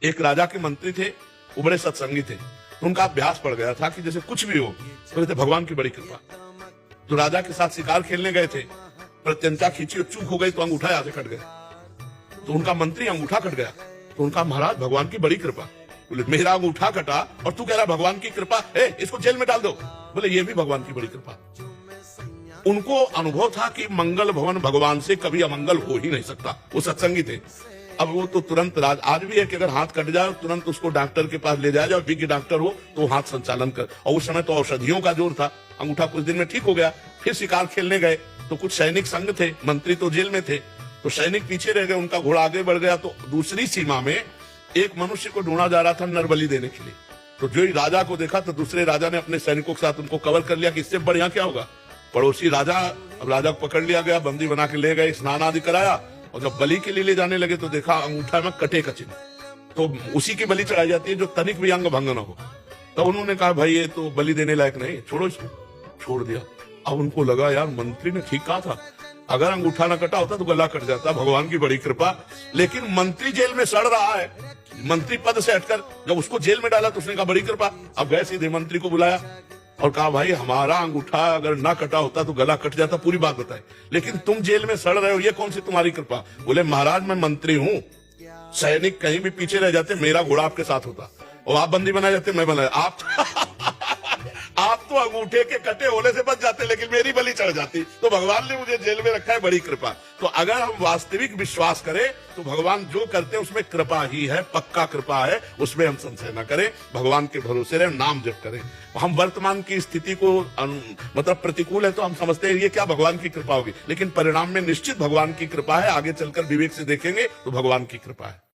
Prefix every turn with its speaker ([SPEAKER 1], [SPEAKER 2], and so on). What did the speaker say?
[SPEAKER 1] एक राजा के मंत्री थे, वो बड़े सत्संगी थे, तो उनका अभ्यास पड़ गया था कि जैसे कुछ भी हो तो कहते भगवान की बड़ी कृपा। तो राजा के साथ शिकार खेलने गए थे, प्रत्यंता खींची और चूक हो गई तो अंगूठा यहाँ से कट गया। तो उनका मंत्री अंगूठा कट गया, तो उनका महाराज भगवान की बड़ी कृपा। बोले मेरा अंगूठा कटा और तू कह रहा भगवान की कृपा, इसको जेल में डाल दो। बोले ये भी भगवान की बड़ी कृपा। उनको अनुभव था कि मंगल भवन भगवान से कभी अमंगल हो ही नहीं सकता, वो सत्संगी थे। अब वो तो तुरंत आज भी है कि अगर हाथ कट जाए तुरंत उसको डॉक्टर के पास ले जाया जाए, विज्ञ डॉक्टर हो तो हाथ संचालन कर। और उस समय तो औषधियों का जोर था, अंगूठा कुछ दिन में ठीक हो गया। फिर शिकार खेलने गए तो कुछ सैनिक संग थे, मंत्री तो जेल में थे, तो सैनिक पीछे रह गए, उनका घोड़ा आगे बढ़ गया। तो दूसरी सीमा में एक मनुष्य को ढूंढा जा रहा था नरबली देने के लिए। तो जो ही राजा को देखा तो दूसरे राजा ने अपने सैनिकों के साथ उनको कवर कर लिया कि इससे बढ़िया क्या होगा। पड़ोसी राजा, अब राजा को पकड़ लिया गया, बंदी बना के ले गए, स्नान आदि कराया, और जब बलि के लिए ले जाने लगे तो देखा अंगूठा में कटे का चिन्ह। तो उसी की बलि चढ़ाई जाती है जो तनिक भी अंग भंग न हो। तो उन्होंने कहा भाई ये तो बलि देने लायक नहीं, छोड़ो इसको, छोड़ दिया। अब उनको लगा यार मंत्री ने ठीक कहा था, अगर अंगूठा न कटा होता तो गला कट जाता, भगवान की बड़ी कृपा। लेकिन मंत्री जेल में सड़ रहा है, मंत्री पद से हटकर जब उसको जेल में डाला तो उसने कहा बड़ी कृपा। अब गए सीधे मंत्री को बुलाया और कहा भाई हमारा अंगूठा अगर ना कटा होता तो गला कट जाता, पूरी बात बताई, लेकिन तुम जेल में सड़ रहे हो, ये कौन सी तुम्हारी कृपा। बोले महाराज मैं मंत्री हूँ, सैनिक कहीं भी पीछे रह जाते मेरा घोड़ा आपके साथ होता, और आप बंदी बनाए जाते मैं बनाया। आप तो अंगूठे के कटे होने से बच जाते, लेकिन मेरी बलि चढ़ जाती। तो भगवान ने मुझे जेल में रखा है, बड़ी कृपा। तो अगर हम वास्तविक विश्वास करें तो भगवान जो करते हैं उसमें कृपा ही है, पक्का कृपा है, उसमें हम संशय न करें, भगवान के भरोसे रहे, नाम जप करें। हम वर्तमान की स्थिति को मतलब प्रतिकूल है तो हम समझते हैं ये क्या भगवान की कृपा होगी, लेकिन परिणाम में निश्चित भगवान की कृपा है। आगे चलकर विवेक से देखेंगे तो भगवान की कृपा है।